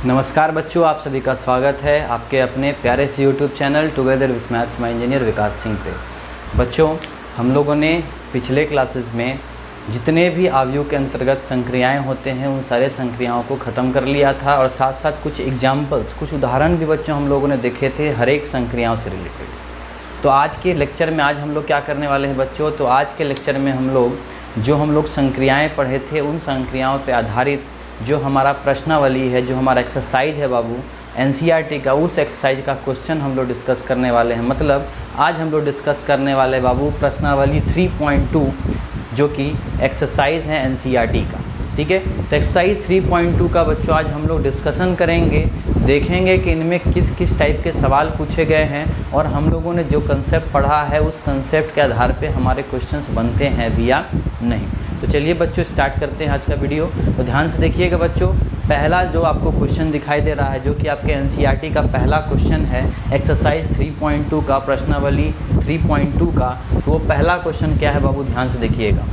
नमस्कार बच्चों, आप सभी का स्वागत है आपके अपने प्यारे से YouTube channel together with maths my engineer Vikas Singh पे। बच्चों, हम लोगों ने पिछले क्लासेस में जितने भी आव्यूह के अंतर्गत संक्रियाएं होते हैं उन सारे संक्रियाओं को ख़त्म कर लिया था और साथ साथ कुछ एग्जाम्पल्स, कुछ उदाहरण भी बच्चों हम लोगों ने देखे थे हर एक संक्रियाओं से रिलेटेड। तो आज के लेक्चर में आज हम लोग क्या करने वाले हैं बच्चों, तो आज के लेक्चर में हम लोग संक्रियाएँ पढ़े थे उन संक्रियाओं पर आधारित जो हमारा प्रश्नावली है, जो हमारा एक्सरसाइज है बाबू एनसीईआरटी का, उस एक्सरसाइज का क्वेश्चन हम लोग डिस्कस करने वाले हैं। मतलब आज हम लोग डिस्कस करने वाले बाबू प्रश्नावली 3.2 जो कि एक्सरसाइज है एनसीईआरटी का। ठीक है, तो एक्सरसाइज 3.2 का बच्चों आज हम लोग डिस्कशन करेंगे, देखेंगे कि इनमें किस किस टाइप के सवाल पूछे गए हैं और हम लोगों ने जो कंसेप्ट पढ़ा है उस कंसेप्ट के आधार पे हमारे क्वेश्चंस बनते हैं भी या नहीं। तो चलिए बच्चों स्टार्ट करते हैं आज का वीडियो। तो ध्यान से देखिएगा बच्चों, पहला जो आपको क्वेश्चन दिखाई दे रहा है जो कि आपके एनसीईआरटी का पहला क्वेश्चन है एक्सरसाइज 3.2 का, प्रश्नावली 3.2 का। तो वो पहला क्वेश्चन क्या है बाबू, ध्यान से देखिएगा।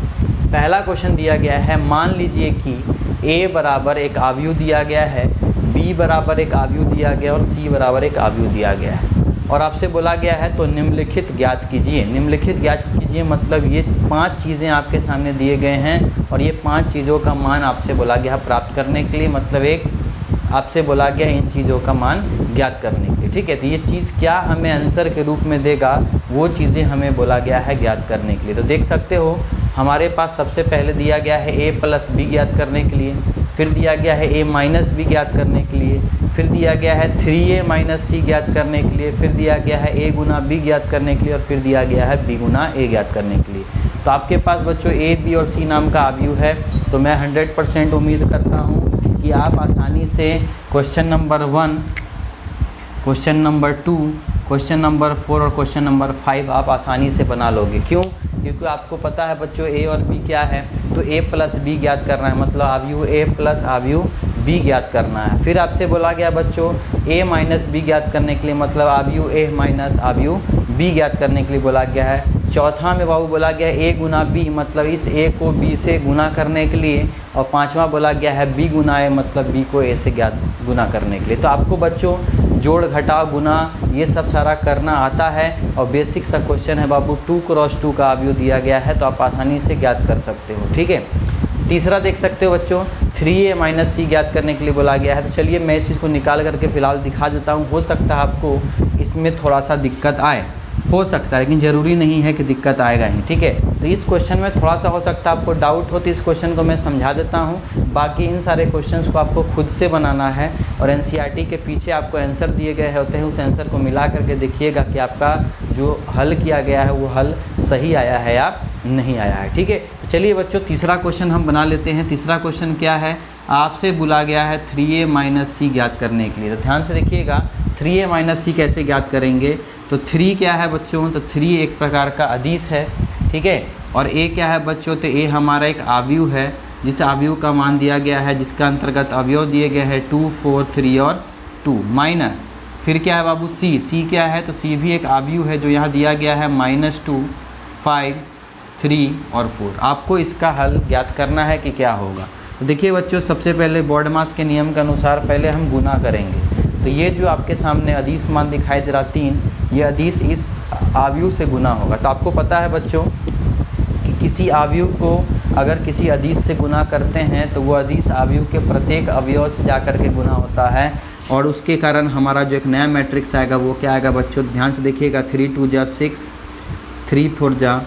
पहला क्वेश्चन दिया गया है, मान लीजिए कि a बराबर एक आव्यूह दिया गया है, b बराबर एक आव्यूह दिया गया और c बराबर एक आव्यूह दिया गया है और आपसे बोला गया है तो निम्नलिखित ज्ञात कीजिए। निम्नलिखित ज्ञात कीजिए मतलब ये 5 चीज़ें आपके सामने दिए गए हैं और ये 5 चीज़ों का मान आपसे बोला गया है प्राप्त करने के लिए, मतलब एक आपसे बोला गया है इन चीज़ों का मान ज्ञात करने के लिए। ठीक है, तो ये चीज़ क्या हमें आंसर के रूप में देगा, वो चीज़ें हमें बोला गया है ज्ञात करने के लिए। तो देख सकते हो हमारे पास सबसे पहले दिया गया है a प्लस बी ज्ञात करने के लिए, फिर दिया गया है a माइनस बी ज्ञात करने के लिए, फिर दिया गया है 3a माइनस सी ज्ञात करने के लिए, फिर दिया गया है a गुना b ज्ञात करने के लिए और फिर दिया गया है b गुना a ज्ञात करने के लिए। तो आपके पास बच्चों a, b और c नाम का आव्यूह है। तो मैं 100% उम्मीद करता हूँ कि आप आसानी से question number 1, question number 2, question number 4 और क्वेश्चन नंबर 5 आप आसानी से बना लोगे। क्यों? क्योंकि आपको पता है बच्चों a और b क्या है, तो a प्लस b ज्ञात करना है, मतलब आव्यूह a प्लस आव्यूह b ज्ञात करना है। फिर आपसे बोला गया बच्चों a माइनस b ज्ञात करने के लिए, मतलब आव्यूह a माइनस आव्यूह b ज्ञात करने के लिए बोला गया है। चौथा में बाबू बोला गया a गुना b, मतलब इस a को b से गुना करने के लिए, और पांचवा बोला गया है b गुना a, मतलब b को a से ज्ञात गुना करने के लिए। तो आपको बच्चों जोड़ घटाव गुना ये सब सारा करना आता है और बेसिक सा क्वेश्चन है बाबू 2 क्रॉस 2 का आव्यूह दिया गया है, तो आप आसानी से ज्ञात कर सकते हो। ठीक है, तीसरा देख सकते हो बच्चों 3a माइनस सी ज्ञात करने के लिए बोला गया है। तो चलिए मैं इस चीज़ को निकाल करके फिलहाल दिखा देता हूँ। हो सकता है आपको इसमें थोड़ा सा दिक्कत आए, हो सकता है, लेकिन ज़रूरी नहीं है कि दिक्कत आएगा ही। ठीक है, तो इस क्वेश्चन में थोड़ा सा हो सकता है आपको डाउट हो, तो इस क्वेश्चन को मैं समझा देता हूँ। बाकी इन सारे क्वेश्चंस को आपको खुद से बनाना है और एनसीईआरटी के पीछे आपको आंसर दिए गए होते हैं, उस आंसर को मिला करके देखिएगा कि आपका जो हल किया गया है वो हल सही आया है या नहीं आया है। ठीक है, तो चलिए बच्चों तीसरा क्वेश्चन हम बना लेते हैं। तीसरा क्वेश्चन क्या है, आपसे बोला गया है 3a माइनस सी ज्ञात करने के लिए। तो ध्यान से देखिएगा 3a माइनस सी कैसे ज्ञात करेंगे। तो 3 क्या है बच्चों, तो 3 एक प्रकार का अदिश है। ठीक है, और a क्या है बच्चों, तो a हमारा एक आव्यूह है, जिस आव्यूह का मान दिया गया है, जिसका अंतर्गत अवयव दिए गए हैं 2, 4, 3 और 2, माइनस फिर क्या है बाबू c क्या है, तो c भी एक आव्यूह है जो यहाँ दिया गया है -2, 5, 3 और 4। आपको इसका हल ज्ञात करना है कि क्या होगा। तो देखिए बच्चों, सबसे पहले बॉडमास के नियम के अनुसार पहले हम गुना करेंगे। तो ये जो आपके सामने अदिश मान दिखाई दे रहा 3, ये अदिश इस आव्यूह से गुना होगा। तो आपको पता है बच्चों कि किसी आव्यूह को अगर किसी अदिश से गुना करते हैं तो वो अदिश आव्यूह के प्रत्येक अवयव से जा कर के गुना होता है और उसके कारण हमारा जो एक नया मैट्रिक्स आएगा वो क्या आएगा बच्चों, ध्यान से देखिएगा 3 2 जा 6, 3 4 जा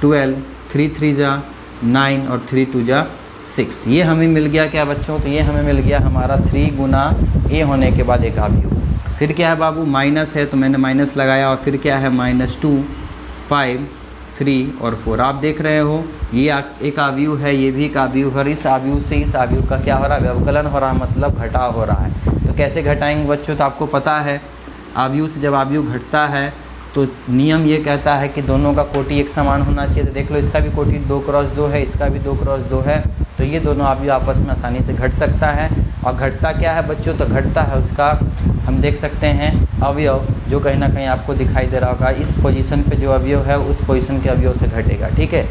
12, 3 3 जा 9 और 3 2 जा 6। ये हमें मिल गया क्या बच्चों, तो ये हमें मिल गया हमारा 3 गुना a होने के बाद एक आव्यूह। फिर क्या है बाबू, माइनस है तो मैंने माइनस लगाया और फिर क्या है -2, 5, 3 और 4। आप देख रहे हो ये एक आव्यूह है, ये भी एक आव्यूह है और इस आव्यूह से इस आव्यूह का क्या हो रहा है, व्यवकलन हो रहा है, मतलब घटाव हो रहा है। तो कैसे घटाएंगे बच्चों, तो आपको पता है आव्यूह से जब आव्यूह घटता है तो नियम ये कहता है कि दोनों का कोटि एक समान होना चाहिए। तो देख लो इसका भी कोटि 2 क्रॉस 2 है, इसका भी 2 क्रॉस 2 है, तो ये दोनों आव्यूह आपस में आसानी से घट सकता है। और घटता क्या है बच्चों, तो घटता है उसका हम देख सकते हैं अवयव, जो कहीं ना कहीं आपको दिखाई दे रहा होगा इस पोजीशन पे जो अवयव है उस पोजीशन के अवयव से घटेगा। ठीक है,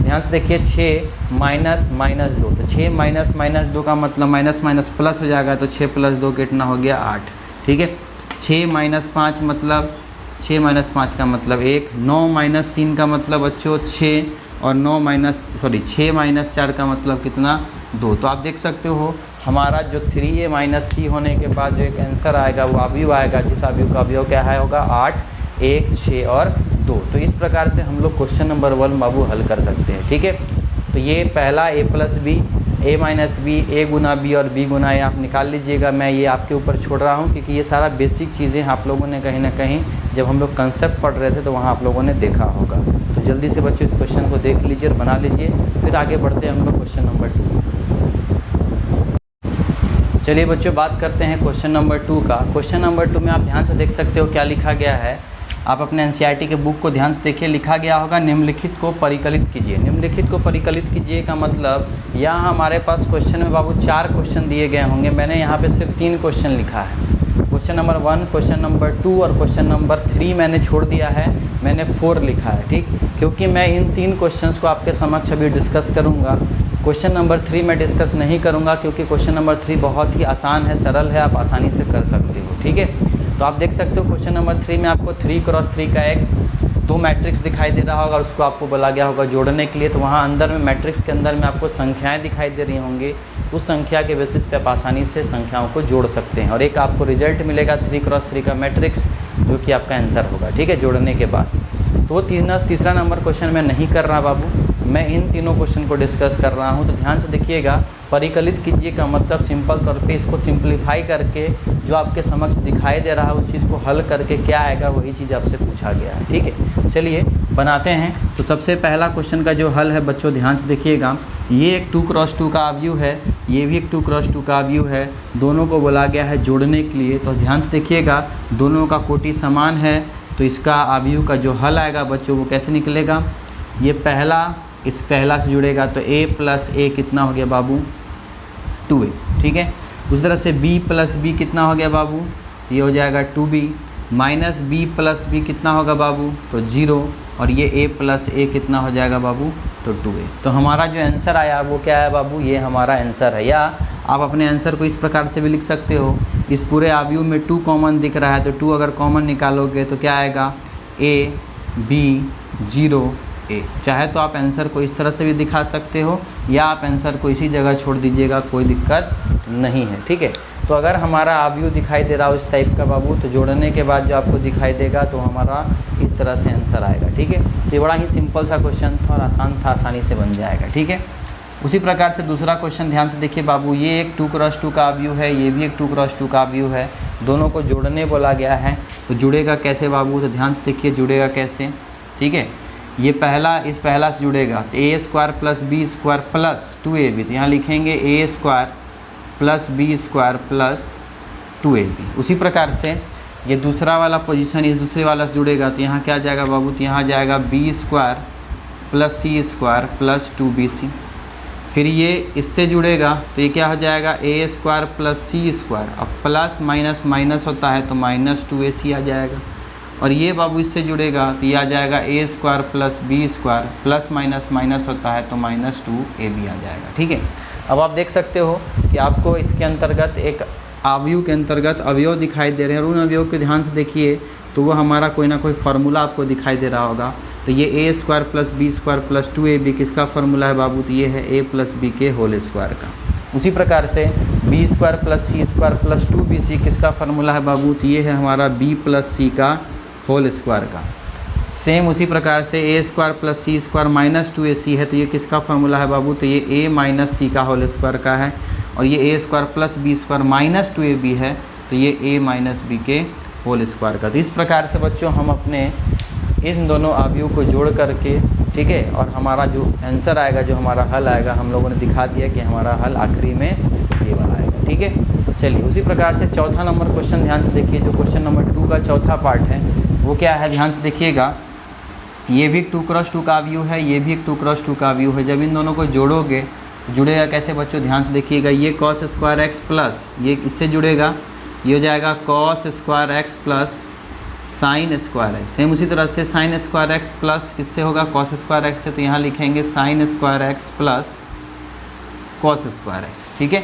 ध्यान से देखिए 6 माइनस माइनस 2, तो 6 माइनस माइनस 2 का मतलब माइनस माइनस प्लस हो जाएगा, तो 6 प्लस 2 कितना हो गया 8। ठीक है, 6 माइनस 5 मतलब 6 माइनस 5 का मतलब 1, 9 माइनस 3 का मतलब बच्चों 6, और 6 माइनस 4 का मतलब कितना 2। तो आप देख सकते हो हमारा जो 3a माइनस सी होने के बाद जो एक आंसर आएगा वो अवयव आएगा, जिस अवयव का अवयव क्या है होगा 8, 1, 6 और 2। तो इस प्रकार से हम लोग क्वेश्चन नंबर 1 बाबू हल कर सकते हैं। ठीक है, तो ये पहला a plus B, a minus B, a गुना बी और b गुना a आप निकाल लीजिएगा। मैं ये आपके ऊपर छोड़ रहा हूँ क्योंकि ये सारा बेसिक चीज़ें आप लोगों ने कहीं ना कहीं जब हम लोग कंसेप्ट पढ़ रहे थे तो वहाँ आप लोगों ने देखा होगा। तो जल्दी से बच्चों इस क्वेश्चन को देख लीजिए और बना लीजिए, फिर आगे बढ़ते हैं हम लोग क्वेश्चन नंबर 2। चलिए बच्चों बात करते हैं क्वेश्चन नंबर 2 का। क्वेश्चन नंबर 2 में आप ध्यान से देख सकते हो क्या लिखा गया है। आप अपने एनसीईआरटी के बुक को ध्यान से देखिए, लिखा गया होगा निम्नलिखित को परिकलित कीजिए। निम्नलिखित को परिकलित कीजिए का मतलब यहाँ हमारे पास क्वेश्चन में बाबू 4 क्वेश्चन दिए गए होंगे, मैंने यहाँ पे सिर्फ 3 क्वेश्चन लिखा है। क्वेश्चन नंबर 1, क्वेश्चन नंबर 2 और क्वेश्चन नंबर 3 मैंने छोड़ दिया है, मैंने 4 लिखा है। ठीक, क्योंकि मैं इन 3 क्वेश्चंस को आपके समक्ष अभी डिस्कस करूँगा। क्वेश्चन नंबर 3 मैं डिस्कस नहीं करूँगा क्योंकि क्वेश्चन नंबर 3 बहुत ही आसान है, सरल है, आप आसानी से कर सकते हो। ठीक है, तो आप देख सकते हो क्वेश्चन नंबर 3 में आपको 3x3 का एक 2 मैट्रिक्स दिखाई दे रहा होगा और उसको आपको बोला गया होगा जोड़ने के लिए। तो वहाँ अंदर में मैट्रिक्स के अंदर में आपको संख्याएं दिखाई दे रही होंगी, उस संख्या के बेसिस पे आप आसानी से संख्याओं को जोड़ सकते हैं और एक आपको रिजल्ट मिलेगा 3x3 का मैट्रिक्स जो कि आपका आंसर होगा। ठीक है, जोड़ने के बाद। तो तीसरा नंबर क्वेश्चन मैं नहीं कर रहा बाबू, मैं इन तीनों क्वेश्चन को डिस्कस कर रहा हूँ। तो ध्यान से देखिएगा, परिकलित कीजिए का मतलब सिंपल तौर पे इसको सिंप्लीफाई करके जो आपके समक्ष दिखाई दे रहा है उस चीज़ को हल करके क्या आएगा वही चीज़ आपसे पूछा गया है। ठीक है, चलिए बनाते हैं। तो सबसे पहला क्वेश्चन का जो हल है बच्चों ध्यान से देखिएगा, ये एक 2x2 का अवयव है, ये भी एक 2x2 का अवयव है, दोनों को बोला गया है जोड़ने के लिए। तो ध्यान से देखिएगा दोनों का कोटि समान है, तो इसका अवयव का जो हल आएगा बच्चों वो कैसे निकलेगा, ये पहला इस पहला से जुड़ेगा तो a प्लस a कितना हो गया बाबू 2a। ठीक है, उस तरह से b प्लस b कितना हो गया बाबू, ये हो जाएगा 2b, minus b plus b कितना होगा बाबू तो 0, और ये a प्लस a कितना हो जाएगा बाबू तो 2a। तो हमारा जो आंसर आया वो क्या है बाबू, ये हमारा आंसर है। या आप अपने आंसर को इस प्रकार से भी लिख सकते हो, इस पूरे अवयव में 2 कॉमन दिख रहा है तो 2 अगर कॉमन निकालोगे तो क्या आएगा a b 0 a। चाहे तो आप आंसर को इस तरह से भी दिखा सकते हो या आप आंसर को इसी जगह छोड़ दीजिएगा, कोई दिक्कत नहीं है। ठीक है, तो अगर हमारा अवयव दिखाई दे रहा हो इस टाइप का बाबू तो जोड़ने के बाद जो आपको दिखाई देगा तो हमारा इस तरह से आंसर आएगा। ठीक है, तो ये बड़ा ही सिंपल सा क्वेश्चन था और आसान था, आसानी से बन जाएगा। ठीक है, उसी प्रकार से दूसरा क्वेश्चन ध्यान से देखिए बाबू, ये एक 2x2 का अवयव है, ये भी एक 2x2 का अवयव है, दोनों को जोड़ने बोला गया है। तो जुड़ेगा कैसे बाबू, तो ध्यान से देखिए जुड़ेगा कैसे। ठीक है, ये इस पहला से जुड़ेगा तो a square plus B square plus 2ab, तो यहाँ लिखेंगे a square plus B square plus 2ab। उसी प्रकार से ये दूसरा वाला पोजीशन इस दूसरे वाला से जुड़ेगा तो यहाँ क्या आ जाएगा बाबू, तो यहाँ आ जाएगा b square plus c square plus 2bc। फिर ये इससे जुड़ेगा तो ये क्या हो जाएगा a square plus c square, अब प्लस माइनस माइनस होता है तो माइनस 2ac आ जाएगा। और ये बाबू इससे जुड़ेगा तो ये आ जाएगा a square plus B square plus minus minus होता है तो माइनस 2ab आ जाएगा। ठीक है, अब आप देख सकते हो कि आपको इसके अंतर्गत एक अवयव के अंतर्गत अवयव दिखाई दे रहे हैं और उन अवयव के ध्यान से देखिए तो वो हमारा कोई ना कोई फार्मूला आपको दिखाई दे रहा होगा। तो ये a square plus B square plus 2ab किसका फार्मूला है बाबू, तो ये है a प्लस बी के होल स्क्वायर का। उसी प्रकार से b square plus C square plus 2bc किसका फार्मूला है बाबू, तो ये है हमारा b प्लस सी का होल स्क्वायर का। सेम उसी प्रकार से a square plus C square minus 2ac है, तो ये किसका फार्मूला है बाबू, तो ये a माइनस सी का होल स्क्वायर का है। और ये a square plus B square minus 2ab है, तो ये a माइनस बी के होल स्क्वायर का। तो इस प्रकार से बच्चों हम अपने इन दोनों अवयव को जोड़ करके, ठीक है, और हमारा जो आंसर आएगा, जो हमारा हल आएगा, हम लोगों ने दिखा दिया कि हमारा हल आखिरी में ये वाला आएगा। ठीक है, चलिए उसी प्रकार से चौथा नंबर क्वेश्चन ध्यान से देखिए, जो क्वेश्चन नंबर 2 का चौथा पार्ट है वो क्या है, ध्यान से देखिएगा। ये भी एक 2x2 का अवयव है, ये भी एक 2x2 का अवयव है। जब इन दोनों को जोड़ोगे तो जुड़ेगा कैसे बच्चों, ध्यान से देखिएगा। ये cos स्क्वायर एक्स प्लस ये इससे जुड़ेगा, ये हो जाएगा cos square x plus sign square x. Same उसी तरह से साइन स्क्वायर एक्स प्लस किससे होगा, कॉस स्क्वायर एक्स से, तो यहाँ लिखेंगे sign square x plus cos square x. ठीक है,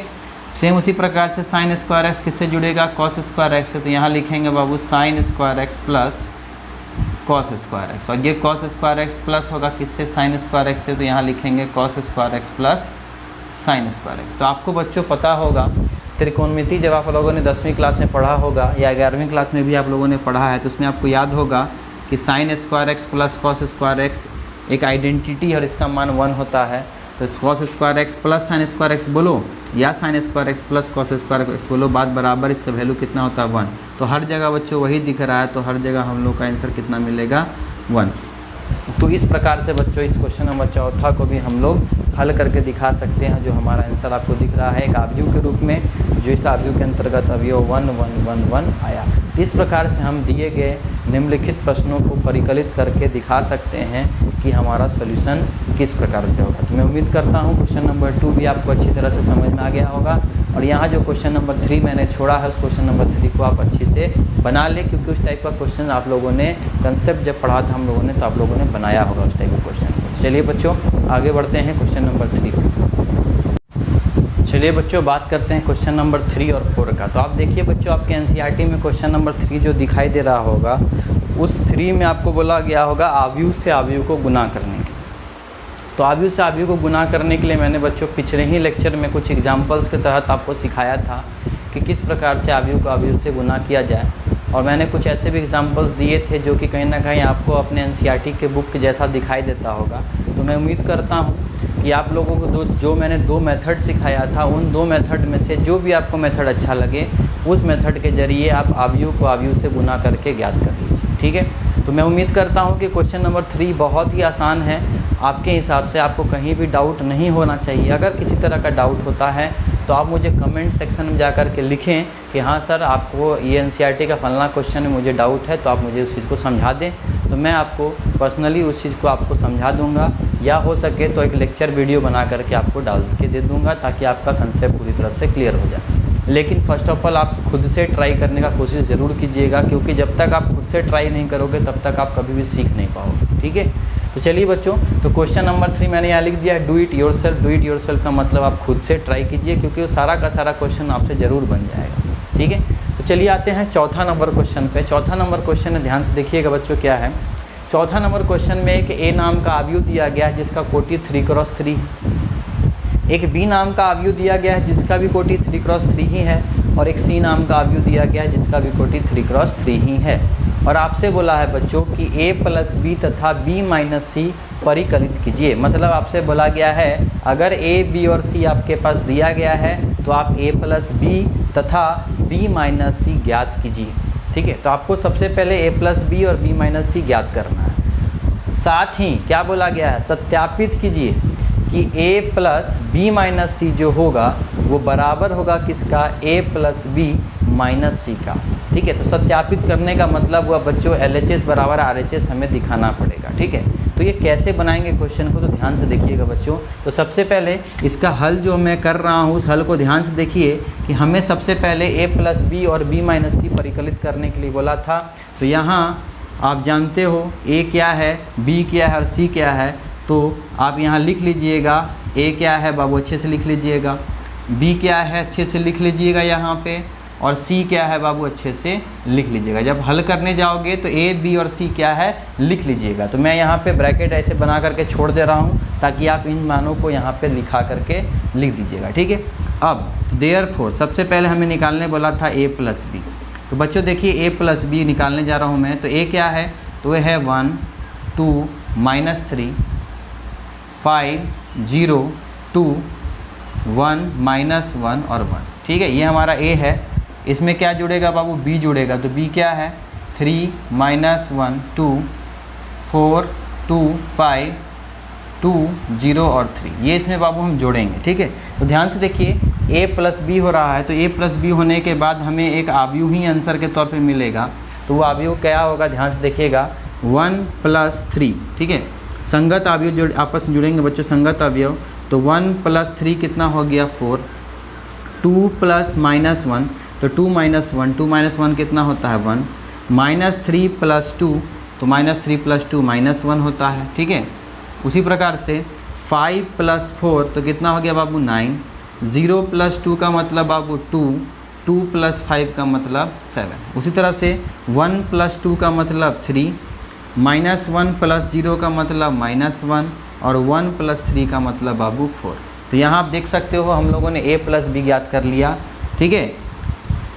सेम उसी प्रकार से साइन स्क्वायर एक्स किससे जुड़ेगा, कॉस स्क्वायर एक्स से, तो यहाँ लिखेंगे बाबू sine square x plus cos square x. और ये कॉस स्क्वायर एक्स प्लस होगा किससे, साइन स्क्वायर एक्स से, तो यहाँ लिखेंगे cos square x plus sign square x. तो आपको बच्चों पता होगा त्रिकोणमिति जब आप लोगों ने 10वीं क्लास में पढ़ा होगा या 11वीं क्लास में भी आप लोगों ने पढ़ा है, तो उसमें आपको याद होगा कि sign square x plus cos square x एक आइडेंटिटी और इसका मान 1 होता है। तो cos square x plus sign square x बोलो या sign square x plus cos square x बोलो, बात बराबर, इसका वैल्यू कितना होता है 1। तो हर जगह बच्चों वही दिख रहा है, तो हर जगह हम लोग का आंसर कितना मिलेगा 1। तो इस प्रकार से बच्चों इस क्वेश्चन नंबर 4 को भी हम लोग हल करके दिखा सकते हैं। जो हमारा आंसर आपको दिख रहा है एक आव्यूह के रूप में, जो इस आव्यूह के अंतर्गत अवयव 1 1 1 1 आया। इस प्रकार से हम दिए गए निम्नलिखित प्रश्नों को परिकलित करके दिखा सकते हैं कि हमारा सॉल्यूशन किस प्रकार से होगा। तो मैं उम्मीद करता हूँ क्वेश्चन नंबर 2 भी आपको अच्छी तरह से समझ में आ गया होगा। और यहाँ जो क्वेश्चन नंबर 3 मैंने छोड़ा है, उस क्वेश्चन नंबर 3 को आप अच्छे से बना लें, क्योंकि उस टाइप का क्वेश्चन आप लोगों ने कंसेप्ट जब पढ़ा था हम लोगों ने, तो आप लोगों ने बनाया होगा उस टाइप का क्वेश्चन। चलिए बच्चों आगे बढ़ते हैं क्वेश्चन नंबर 3 पर। चलिए बच्चों बात करते हैं क्वेश्चन नंबर 3 और 4 का। तो आप देखिए बच्चों आपके एनसीईआरटी में क्वेश्चन नंबर 3 जो दिखाई दे रहा होगा, उस 3 में आपको बोला गया होगा आव्यूह से आव्यूह को गुना करने के। तो आव्यूह से आव्यूह को गुना करने के लिए मैंने बच्चों पिछले ही लेक्चर में कुछ एग्जाम्पल्स के तहत आपको सिखाया था कि किस प्रकार से आव्यूह को आव्यूह से गुना किया जाए। और मैंने कुछ ऐसे भी एग्जाम्पल्स दिए थे जो कि कहीं ना कहीं आपको अपने एनसीईआरटी के बुक के जैसा दिखाई देता होगा। तो मैं उम्मीद करता हूँ कि आप लोगों को जो मैंने 2 मेथड सिखाया था, उन 2 मेथड में से जो भी आपको मेथड अच्छा लगे, उस मेथड के ज़रिए आप आव्यूह को आव्यूह से गुना करके ज्ञात कर लीजिए। ठीक है, तो मैं उम्मीद करता हूँ कि क्वेश्चन नंबर 3 बहुत ही आसान है। आपके हिसाब से आपको कहीं भी डाउट नहीं होना चाहिए। अगर किसी तरह का डाउट होता है तो आप मुझे कमेंट सेक्शन में जाकर के लिखें कि हाँ सर आपको ये एनसीईआरटी का फलना क्वेश्चन में मुझे डाउट है, तो आप मुझे उस चीज़ को समझा दें, तो मैं आपको पर्सनली उस चीज़ को आपको समझा दूंगा, या हो सके तो एक लेक्चर वीडियो बना करके आपको डाल के दे दूंगा, ताकि आपका कंसेप्ट पूरी तरह से क्लियर हो जाए। लेकिन फर्स्ट ऑफ ऑल आप खुद से ट्राई करने का कोशिश ज़रूर कीजिएगा, क्योंकि जब तक आप खुद से ट्राई नहीं करोगे तब तक आप कभी भी सीख नहीं पाओगे। ठीक है, तो चलिए बच्चों, तो क्वेश्चन नंबर 3 मैंने यहाँ लिख दिया है, do it yourself. Do it yourself का मतलब आप खुद से ट्राई कीजिए, क्योंकि वो सारा का सारा क्वेश्चन आपसे ज़रूर बन जाएगा। ठीक है, तो चलिए आते हैं चौथा नंबर क्वेश्चन पे। चौथा नंबर क्वेश्चन में ध्यान से देखिएगा बच्चों क्या है। चौथा नंबर क्वेश्चन में एक ए नाम का आव्यूह दिया गया है जिसका कोटि 3×3 है। एक बी नाम का आव्यूह दिया गया है जिसका भी कोटि 3×3 ही है, और एक सी नाम का आव्यूह दिया गया है जिसका भी कोटि 3×3 ही है। और आपसे बोला है बच्चों कि a + b तथा b - c परिकलित कीजिए। मतलब आपसे बोला गया है अगर a, b और c आपके पास दिया गया है तो आप a + b तथा b - c ज्ञात कीजिए। ठीक है, तो आपको सबसे पहले a + b और b - c ज्ञात करना है। साथ ही क्या बोला गया है, सत्यापित कीजिए कि a + b - c जो होगा वो बराबर होगा किसका, a + b - c का। ठीक है, तो सत्यापित करने का मतलब हुआ बच्चों LHS = RHS हमें दिखाना पड़ेगा। ठीक है, तो ये कैसे बनाएंगे क्वेश्चन को, तो ध्यान से देखिएगा बच्चों। तो सबसे पहले इसका हल जो मैं कर रहा हूँ उस हल को ध्यान से देखिए कि हमें सबसे पहले a + b और b - c परिकलित करने के लिए बोला था। तो यहाँ आप जानते हो a क्या है, b क्या है और c क्या है, तो आप यहाँ लिख लीजिएगा। a क्या है बाबू अच्छे से लिख लीजिएगा, b क्या है अच्छे से लिख लीजिएगा यहाँ पे, और c क्या है बाबू अच्छे से लिख लीजिएगा। जब हल करने जाओगे तो a, b और c क्या है लिख लीजिएगा। तो मैं यहाँ पे ब्रैकेट ऐसे बना करके छोड़ दे रहा हूँ ताकि आप इन मानों को यहाँ पे लिखा करके लिख दीजिएगा। ठीक है, अब देयरफॉर सबसे पहले हमें निकालने बोला था a + b। तो बच्चों देखिए a + b निकालने जा रहा हूँ मैं। तो a क्या है, तो वह है 1 2 -3 5 0 2 1 -1 और 1। ठीक है, ये हमारा a है। इसमें क्या जुड़ेगा बाबू, b जुड़ेगा। तो b क्या है 3 - 1 2 4 2 5 2 0 और 3, ये इसमें बाबू हम जोड़ेंगे। ठीक है, तो ध्यान से देखिए a + b हो रहा है, तो a + b होने के बाद हमें एक आव्यूह ही आंसर के तौर पे मिलेगा। तो वो आव्यूह क्या होगा, ध्यान से देखिएगा 1 + 3। ठीक है, संगत आव्यूह जो आपस में जुड़ेंगे बच्चों, संगत अवयव। तो 1 + 3 कितना हो गया 4, 2 + -1 तो 2 - 1 कितना होता है 1, -3 + 2, तो -3 + 2 -1 होता है, ठीक है। उसी प्रकार से 5 + 4 तो कितना हो गया बाबू 9, 0 + 2 का मतलब बाबू 2, 2 + 5 का मतलब 7। उसी तरह से 1 + 2 का मतलब 3, -1 + 0 का मतलब -1 और 1 + 3 का मतलब बाबू 4। तो यहाँ आप देख सकते हो हम लोगों ने a + b ज्ञात कर लिया, ठीक है,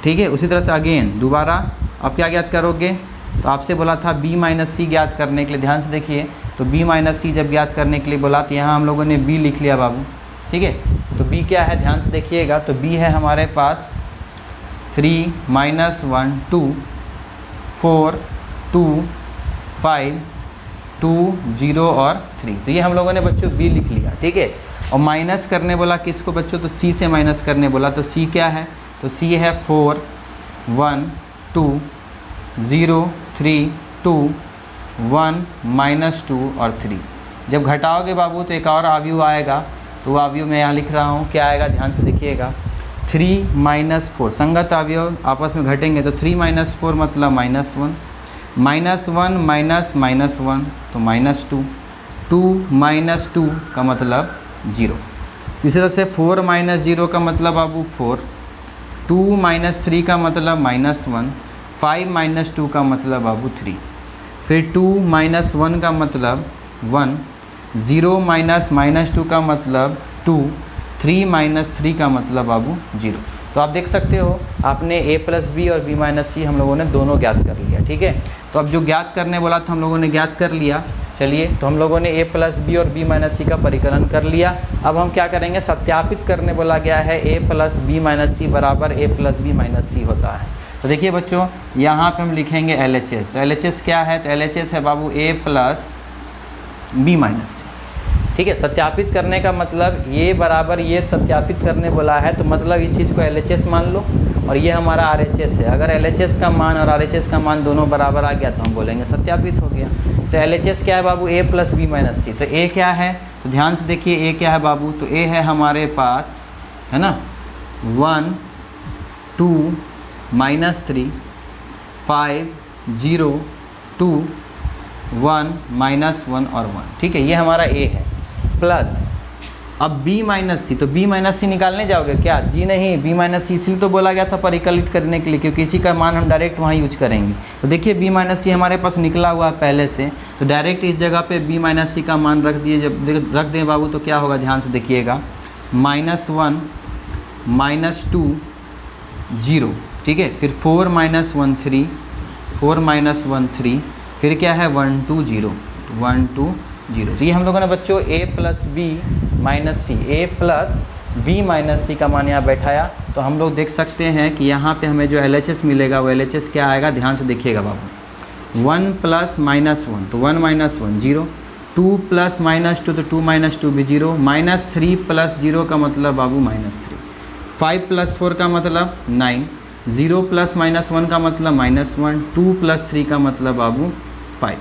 ठीक है। उसी तरह से अगेन दोबारा अब क्या ज्ञात करोगे, तो आपसे बोला था b - c ज्ञात करने के लिए, ध्यान से देखिए। तो b - c जब ज्ञात करने के लिए बोला तो यहाँ हम लोगों ने b लिख लिया बाबू, ठीक है। तो b क्या है, ध्यान से देखिएगा। तो b है हमारे पास 3 - 1 2 4 2 5 2 0 और 3। तो ये हम लोगों ने बच्चों b लिख लिया, ठीक है। और माइनस करने बोला किसको बच्चों, तो c से माइनस करने बोला। तो c क्या है, तो c है 4 1 2 0 3 2 1 -2 और 3। जब घटाओगे बाबू तो एक और अवयव आएगा, तो वो अवयव मैं यहाँ लिख रहा हूँ, क्या आएगा ध्यान से देखिएगा। 3 - 4 संगत अवयव आपस में घटेंगे, तो 3 - 4 मतलब -1, -1 -1 तो -2, 2 - 2 का मतलब 0। इसी तरह से 4 - 0 का मतलब बाबू 4, 2 - 3 का मतलब -1, 5 - 2 का मतलब बाबू 3, फिर 2 - 1 का मतलब 1, 0 - -2 का मतलब 2, 3 - 3 का मतलब बाबू 0। तो आप देख सकते हो आपने a + b और b - c हम लोगों ने दोनों ज्ञात कर लिया, ठीक है। तो अब जो ज्ञात करने बोला था हम लोगों ने ज्ञात कर लिया। चलिए, तो हम लोगों ने a + b और b - c का परिकलन कर लिया। अब हम क्या करेंगे, सत्यापित करने बोला गया है a + b - c बराबर a + b - c होता है। तो देखिए बच्चों, यहाँ पे हम लिखेंगे LHS। तो LHS क्या है, तो LHS है बाबू a + b - c, ठीक है। सत्यापित करने का मतलब ये बराबर ये सत्यापित करने बोला है, तो मतलब इस चीज़ को LHS मान लो और ये हमारा RHS है। अगर LHS का मान और RHS का मान दोनों बराबर आ गया तो हम बोलेंगे सत्यापित हो गया। तो LHS क्या है बाबू, a + b - c। तो a क्या है, तो ध्यान से देखिए a क्या है बाबू, तो a है हमारे पास, है ना, 1 2 -3 5 0 2 1 -1 और 1, ठीक है। ये हमारा a है। प्लस अब b - c, तो b - c निकालने जाओगे क्या, जी नहीं, b - c इसलिए तो बोला गया था परिकलित करने के लिए, क्योंकि इसी का मान हम डायरेक्ट वहाँ यूज करेंगे। तो देखिए b - c हमारे पास निकला हुआ है पहले से, तो डायरेक्ट इस जगह पे b - c का मान रख दिए। जब रख दें बाबू तो क्या होगा, ध्यान से देखिएगा, -1 -2 0, ठीक है। फिर 4 - 1 3, 4 - 1 3, फिर क्या है 1 2 0, 1 2 0। तो ये हम लोगों ने बच्चों a + b - c, a + b - c का मान यहाँ बैठाया। तो हम लोग देख सकते हैं कि यहाँ पे हमें जो LHS मिलेगा वो LHS क्या आएगा, ध्यान से देखिएगा बाबू। 1 + -1 तो 1 - 1 0, 2 + -2 तो 2 - 2 भी 0, -3 + 0 का मतलब बाबू -3, 5 + 4 का मतलब 9, 0 + -1 का मतलब -1, 2 + 3 का मतलब बाबू 5।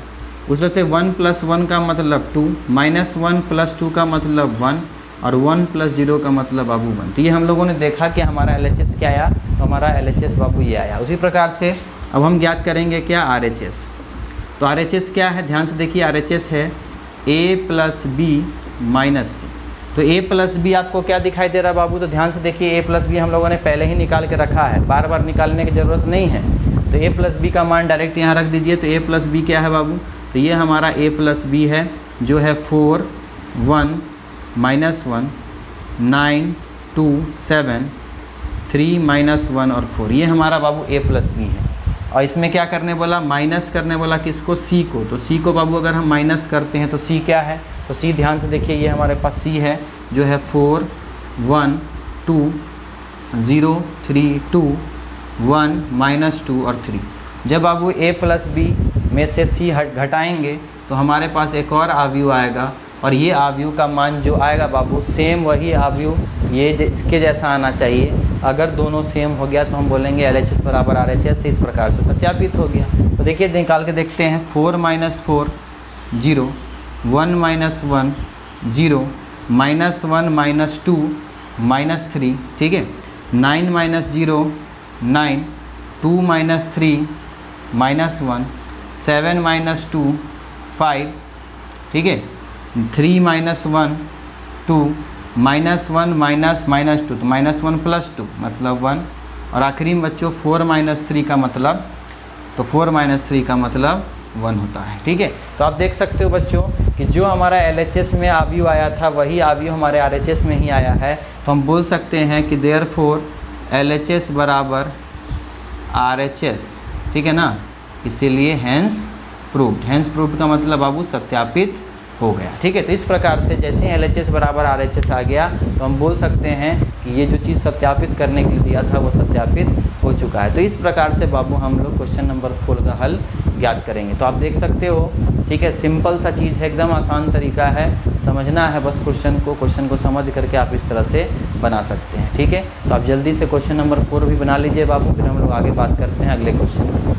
उस तरह से 1 + 1 का मतलब 2, -1 + 2 का मतलब 1 और 1 + 0 का मतलब बाबू 1। तो ये हम लोगों ने देखा कि हमारा LHS क्या आया, तो हमारा LHS बाबू ये आया। उसी प्रकार से अब हम ज्ञात करेंगे क्या, RHS। तो RHS क्या है, ध्यान से देखिए, RHS है a + b - c। तो a + b आपको क्या दिखाई दे रहा है बाबू, तो ध्यान से देखिए a + b हम लोगों ने पहले ही निकाल के रखा है, बार बार निकालने की ज़रूरत नहीं है। तो a + b का मान डायरेक्ट यहाँ रख दीजिए। तो a + b क्या है बाबू, तो ये हमारा a + b है, जो है 4 1 -1 9 2 7 3 -1 और 4। ये हमारा बाबू a + b है। और इसमें क्या करने बोला, माइनस करने बोला किसको, c को। तो c को बाबू अगर हम माइनस करते हैं तो c क्या है, तो c ध्यान से देखिए, ये हमारे पास c है, जो है 4 1 2 0 3 2 1 -2 और 3। जब बाबू a + b में से c घटाएंगे तो हमारे पास एक और अवयव आएगा, और ये अवयव का मान जो आएगा बाबू, सेम वही अवयव ये इसके जैसा आना चाहिए। अगर दोनों सेम हो गया तो हम बोलेंगे LHS बराबर RHS से, इस प्रकार से सत्यापित हो गया। तो देखिए निकाल के देखते हैं, 4 - 4 0, 1 - 1 0, -1 - 2 -3, ठीक है, 9 - 0 9, 2 - 3 -1, 7 - 2 5, ठीक है, 3 - 1 2, -1 -2 तो -1 + 2 मतलब 1, और आखिरी में बच्चों 4 - 3 का मतलब, तो 4 - 3 का मतलब 1 होता है, ठीक है। तो आप देख सकते हो बच्चों कि जो हमारा LHS में आव्यूह आया था वही आव्यूह हमारे RHS में ही आया है। तो हम बोल सकते हैं कि देयरफॉर LHS बराबर RHS, ठीक है ना, इसीलिए हैंस प्रूव्ड। हैंस प्रूव्ड का मतलब बाबू सत्यापित हो गया, ठीक है। तो इस प्रकार से जैसे ही LHS बराबर RHS आ गया तो हम बोल सकते हैं कि ये जो चीज़ सत्यापित करने के लिए दिया था वो सत्यापित हो चुका है। तो इस प्रकार से बाबू हम लोग क्वेश्चन नंबर 4 का हल ज्ञात करेंगे। तो आप देख सकते हो, ठीक है, सिंपल सा चीज़ है, एकदम आसान तरीका है, समझना है बस क्वेश्चन को समझ करके आप इस तरह से बना सकते हैं, ठीक है। तो आप जल्दी से क्वेश्चन नंबर 4 भी बना लीजिए बाबू, फिर हम लोग आगे बात करते हैं अगले क्वेश्चन में।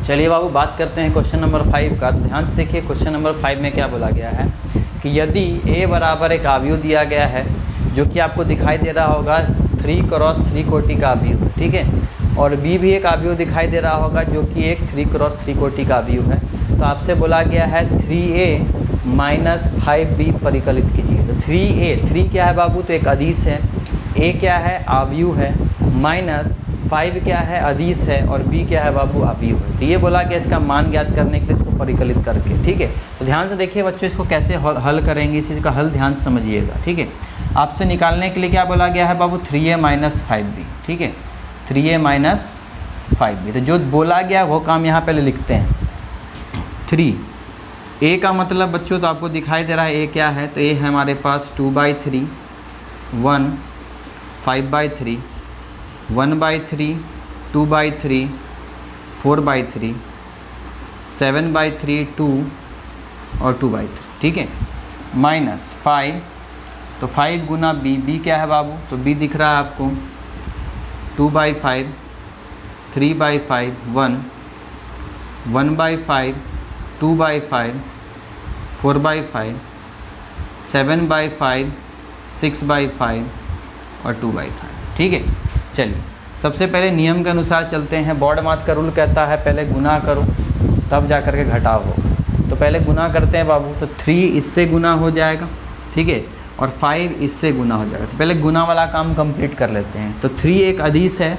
चलिए बाबू बात करते हैं क्वेश्चन नंबर 5 का। तो ध्यान से देखिए क्वेश्चन नंबर 5 में क्या बोला गया है कि यदि A बराबर एक आव्यूह दिया गया है जो कि आपको दिखाई दे रहा होगा 3 × 3 कोटि का आव्यूह, ठीक है, और B भी एक आव्यूह दिखाई दे रहा होगा जो कि एक 3 × 3 कोटि का आव्यूह है। तो आपसे बोला गया है 3A - 5B परिकलित कीजिए। तो 3 क्या है बाबू, तो एक अदिश है, A क्या है आव्यूह है, -5 क्या है अदिश है, और B क्या है बाबू आव्यूह है। तो ये बोला कि इसका मान ज्ञात करने के लिए इसको परिकलित करके, ठीक है। तो ध्यान से देखिए बच्चों इसको कैसे हल करेंगे, इस चीज़ का हल ध्यान से समझिएगा, ठीक है। आपसे निकालने के लिए क्या बोला गया है बाबू 3A - 5B, ठीक है, 3A - 5B। तो जो बोला गया वो काम यहाँ पहले लिखते हैं। 3A का मतलब बच्चों तो आपको दिखाई दे रहा है A क्या है, तो A है हमारे पास 2/3, 1, 5/3, 1/3, 2/3, 4/3, 7/3, 2 और 2/3, ठीक है, -5, तो 5 गुना B क्या है बाबू, तो B दिख रहा है आपको 2/5, 3/5, 1, 1/5, 2/5, 4/5, 7/5, 6/5 और 2/5, ठीक है। चलिए सबसे पहले नियम के अनुसार चलते हैं। बॉड मास का रूल कहता है पहले गुना करो तब जा कर के घटाव हो। तो पहले गुना करते हैं बाबू, तो 3 इससे गुना हो जाएगा, ठीक है, और 5 इससे गुना हो जाएगा। तो पहले गुना वाला काम कंप्लीट कर लेते हैं। तो 3 एक अदिश है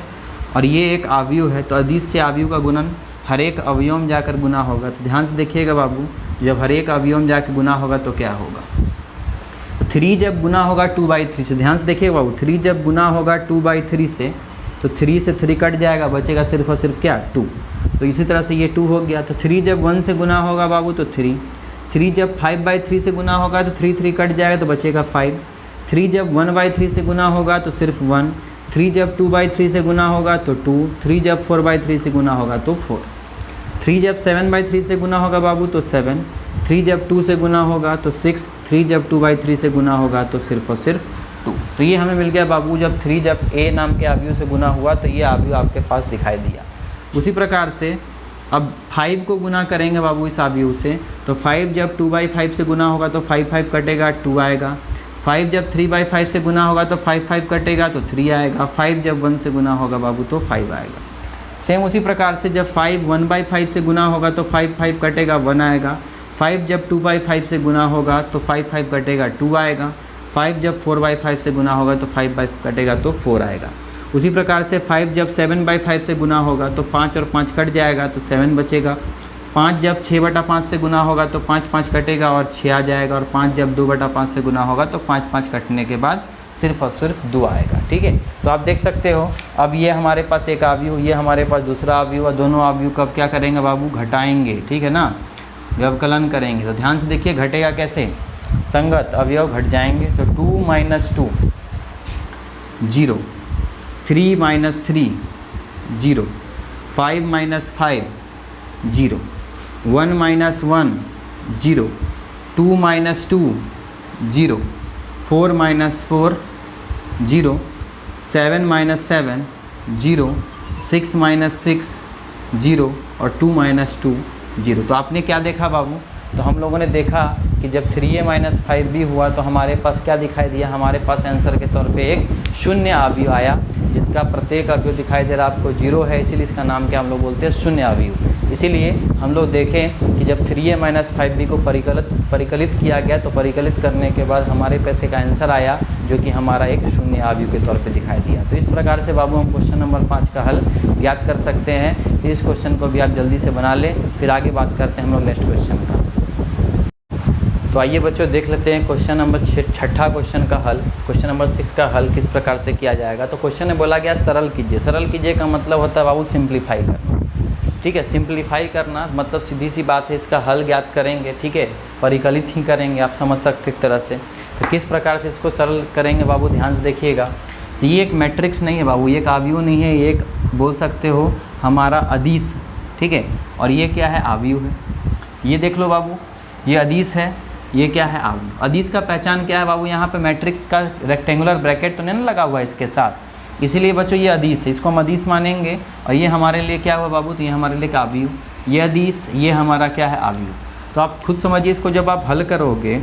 और ये एक आव्यूह है, तो अदिश से आव्यूह का गुणन हर एक अवयव में जाकर गुना होगा। तो ध्यान से देखिएगा बाबू, जब हर एक अवयव में जाकर गुना होगा तो क्या होगा, तो 3 जब गुना होगा 2/3 से, ध्यान से देखिएगा बाबू, 3 जब गुना होगा 2/3 से, तो 3 से 3 कट जाएगा, बचेगा सिर्फ और सिर्फ क्या 2। तो इसी तरह से ये 2 हो गया। तो 3 जब 1 से गुना होगा बाबू तो 3 जब 5/3 से गुना होगा तो 3 कट जाएगा तो बचेगा 5। 3 जब 1/3 से गुना होगा तो सिर्फ 1। 3 जब 2/3 से गुना होगा तो 2। 3 जब 4/3 से गुना होगा तो 4। 3 जब 7/3 से गुना होगा बाबू तो 7। 3 जब 2 से गुना होगा तो 6। 3 जब 2/3 से गुना होगा तो सिर्फ और सिर्फ 2। तो ये हमें मिल गया बाबू, जब 3 जब A नाम के आव्यूह से गुना हुआ तो ये आव्यूह आपके पास दिखाई दिया। उसी प्रकार से अब 5 को गुना करेंगे बाबू इस आव्यूह से, तो 5 जब 2/5 से गुना होगा तो 5 कटेगा 2 आएगा। 5 जब 3/5 से गुना होगा तो 5 कटेगा तो 3 आएगा। 5 जब 1 से गुना होगा बाबू तो 5 आएगा। सेम उसी प्रकार से जब 5 1/5 से गुना होगा तो 5 कटेगा 1 आएगा। 5 जब 2/5 से गुना होगा तो 5 कटेगा 2 आएगा। 5 जब 4/5 से गुना होगा तो 5 कटेगा तो 4 आएगा। उसी प्रकार से 5 जब 7/5 से गुना होगा तो 5 और 5 कट जाएगा तो 7 बचेगा। 5 जब 6/5 से गुना होगा तो 5 कटेगा और 6 आ जाएगा। और 5 जब 2/5 से गुना होगा तो 5 कटने के बाद सिर्फ और सिर्फ 2 आएगा, ठीक है। तो आप देख सकते हो अब ये हमारे पास एक आव्यूह, ये हमारे पास दूसरा आव्यूह, और दोनों आव्यूह कब क्या करेंगे बाबू, घटाएंगे, ठीक है ना, व्यवकलन करेंगे। तो ध्यान से देखिए घटेगा कैसे, संगत अवयव घट जाएंगे। तो 2 - 2 0, 3 - 3 0, 5 - 5 0, 1 - 1 0, 2 - 2 0, 4 - 4 0, 7 - 7 0, 6 - 6 0 और 2 - 2 0। तो आपने क्या देखा बाबू, तो हम लोगों ने देखा कि जब 3A - 5B हुआ तो हमारे पास क्या दिखाई दिया, हमारे पास आंसर के तौर पे एक शून्य आव्यूह आया जिसका प्रत्येक अवयव दिखाई दे रहा है आपको 0 है, इसीलिए इसका नाम क्या हम लोग बोलते हैं शून्य अवयव। इसीलिए हम लोग देखें कि जब 3a - 5b को परिकलित किया गया तो परिकलित करने के बाद हमारे पैसे का आंसर आया जो कि हमारा एक शून्य अवयव के तौर पे दिखाई दिया। तो इस प्रकार से बाबू हम क्वेश्चन नंबर 5 का हल ज्ञात कर सकते हैं। तो इस क्वेश्चन को भी आप जल्दी से बना लें, फिर आगे बात करते हैं हम लोग नेक्स्ट क्वेश्चन का। तो आइए बच्चों देख लेते हैं क्वेश्चन नंबर 6 क्वेश्चन का हल। क्वेश्चन नंबर 6 का हल किस प्रकार से किया जाएगा। तो क्वेश्चन में बोला गया सरल कीजिए। सरल कीजिए का मतलब होता है बाबू सिंप्लीफाई करना, ठीक है। सिंप्लीफाई करना मतलब सीधी सी बात है, इसका हल ज्ञात करेंगे, ठीक है, परिकलित ही करेंगे, आप समझ सकते एक तरह से। तो किस प्रकार से इसको सरल करेंगे बाबू, ध्यान से देखिएगा। तो ये एक मैट्रिक्स नहीं है बाबू, ये एक अवयव नहीं है, ये एक बोल सकते हो हमारा अदिश, ठीक है। और ये क्या है, अवयव है। ये देख लो बाबू, ये अदिश है, ये क्या है, अवयव। अदिश का पहचान क्या है बाबू, यहाँ पे मैट्रिक्स का रेक्टेंगुलर ब्रैकेट तो नहीं ना लगा हुआ है इसके साथ, इसीलिए बच्चों ये अदिश है, इसको हम अदिश मानेंगे। और ये हमारे लिए क्या हुआ बाबू, तो ये हमारे लिए अवयव, ये अदिश, ये हमारा क्या है, अवयव। तो आप खुद समझिए इसको, जब आप हल करोगे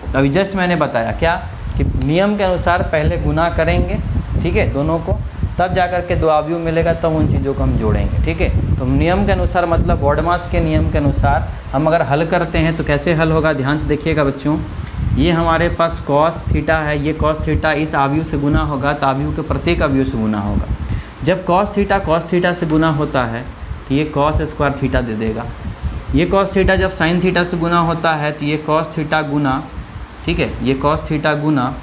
अभी जस्ट मैंने बताया क्या कि नियम के अनुसार पहले गुना करेंगे, ठीक है, दोनों को, तब जाकर के 2 अवयव मिलेगा, तब उन चीज़ों को हम जोड़ेंगे, ठीक है। तो नियम के अनुसार मतलब बॉडमास के नियम के अनुसार हम अगर हल करते हैं तो कैसे हल होगा, ध्यान से देखिएगा बच्चों। ये हमारे पास कॉस थीटा है, ये कॉस थीटा इस अवयव से गुना होगा तो अवयव के प्रत्येक अवयव से गुना होगा। जब कॉस थीटा से गुना होता है तो ये कॉस स्क्वायर थीटा दे देगा। ये कॉस थीटा जब साइन थीटा से गुना होता है तो ये कॉस थीटा गुना, ठीक है, ये कॉस थीटा गुना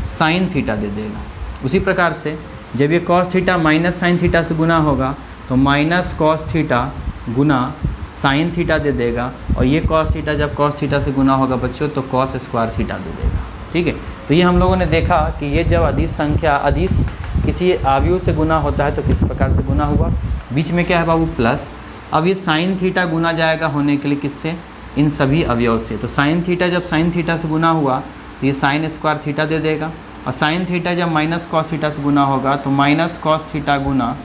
साइन थीटा दे देगा। उसी प्रकार से जब ये cos theta minus sine theta से गुना होगा तो माइनस कॉस थीटा गुना साइन थीटा दे देगा। और ये कॉस थीटा जब कॉस थीटा से गुना होगा बच्चों तो कॉस स्क्वायर थीटा दे देगा, ठीक है। तो ये हम लोगों ने देखा कि ये जब अदिश संख्या अदिश किसी अवयव से गुना होता है तो किस प्रकार से गुना हुआ, बीच में क्या है बाबू प्लस। अब ये साइन थीटा गुना जाएगा होने के लिए किससे, इन सभी अवयव से। तो साइन थीटा जब साइन थीटा से गुना हुआ तो ये साइन स्क्वायर थीटा दे देगा। और साइन थीटा जब माइनस कॉस थीटा से गुना होगा तो माइनस कॉस थीटा गुना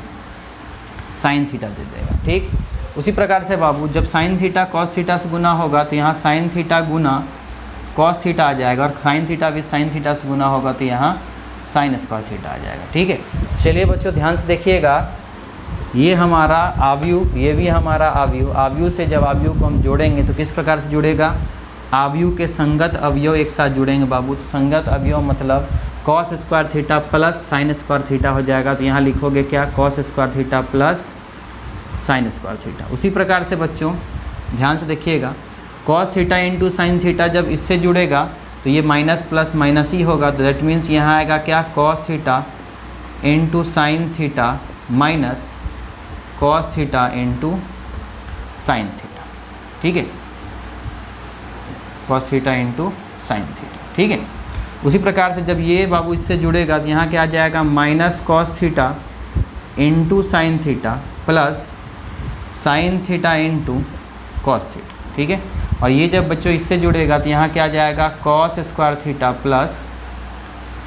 साइन थीटा दे देगा, ठीक। उसी प्रकार से बाबू जब साइन थीटा कॉस थीटा से गुना होगा तो यहाँ साइन थीटा गुना कॉस थीटा आ जाएगा। और साइन थीटा भी साइन थीटा से गुना होगा तो यहाँ साइन स्क्वायर थीटा आ जाएगा, ठीक है। चलिए बच्चों ध्यान से देखिएगा, ये हमारा अवयव, ये भी हमारा अवयव। अवयव से जब अवयव को हम जोड़ेंगे तो किस प्रकार से जुड़ेगा, अवयव के संगत अवयव एक साथ जुड़ेंगे बाबू। तो संगत अवयव मतलब cos square theta plus sine square theta हो जाएगा। तो यहाँ लिखोगे क्या, cos square theta plus sine square theta. उसी प्रकार से बच्चों ध्यान से देखिएगा, cos theta into sine theta जब इससे जुड़ेगा तो ये माइनस प्लस माइनस ही होगा। तो दैट मीन्स यहाँ आएगा क्या, cos theta into sine theta minus cos theta into sine theta, ठीक है, cos theta into sine theta, ठीक है। उसी प्रकार से जब ये बाबू इससे जुड़ेगा तो यहाँ क्या आ जाएगा, minus cos theta into sine theta plus sine theta into cos theta, ठीक है। और ये जब बच्चों इससे जुड़ेगा तो यहाँ क्या आ जाएगा, cos square theta plus